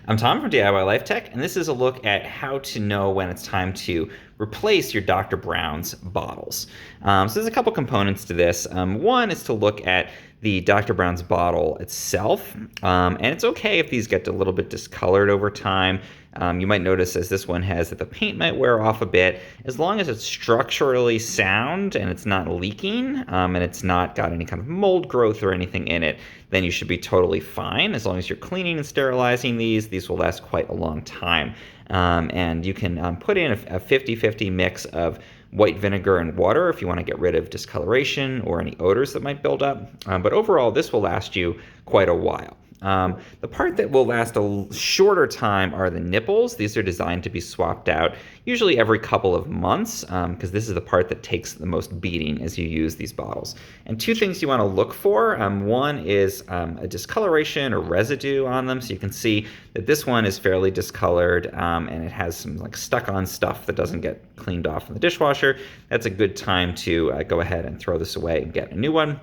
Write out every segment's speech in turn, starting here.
I'm Tom from DIY Life Tech, and this is a look at how to know when it's time to replace your Dr. Brown's bottles. So there's a couple components to this. One is to look at the Dr. Brown's bottle itself, and it's okay if these get a little bit discolored over time. You might notice as this one has that the paint might wear off a bit. As long as it's structurally sound and it's not leaking and it's not got any kind of mold growth or anything in it, then you should be totally fine. As long as you're cleaning and sterilizing these will last quite a long time. And you can put in a 50-50 mix of white vinegar and water if you want to get rid of discoloration or any odors that might build up. But overall, this will last you quite a while. The part that will last a shorter time are the nipples. These are designed to be swapped out usually every couple of months because this is the part that takes the most beating as you use these bottles. And two things you want to look for. One is a discoloration or residue on them. So you can see that this one is fairly discolored and it has some like stuck on stuff that doesn't get cleaned off in the dishwasher. That's a good time to go ahead and throw this away and get a new one.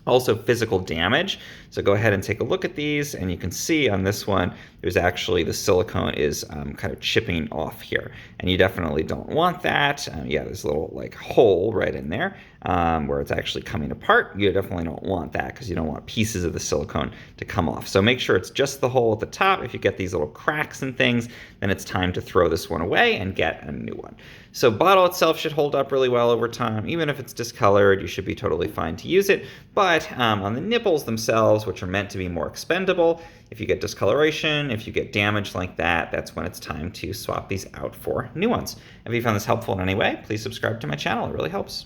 Also physical damage. So go ahead and take a look at these and you can see on this one, there's actually the silicone is kind of chipping off here. And you definitely don't want that. Yeah, there's a little like hole right in there where it's actually coming apart. You definitely don't want that because you don't want pieces of the silicone to come off. So make sure it's just the hole at the top. If you get these little cracks and things, then it's time to throw this one away and get a new one. So bottle itself should hold up really well over time. Even if it's discolored, you should be totally fine to use it. But on the nipples themselves, which are meant to be more expendable, if you get discoloration, if you get damage like that, that's when it's time to swap these out for new ones. If you found this helpful in any way, please subscribe to my channel. It really helps.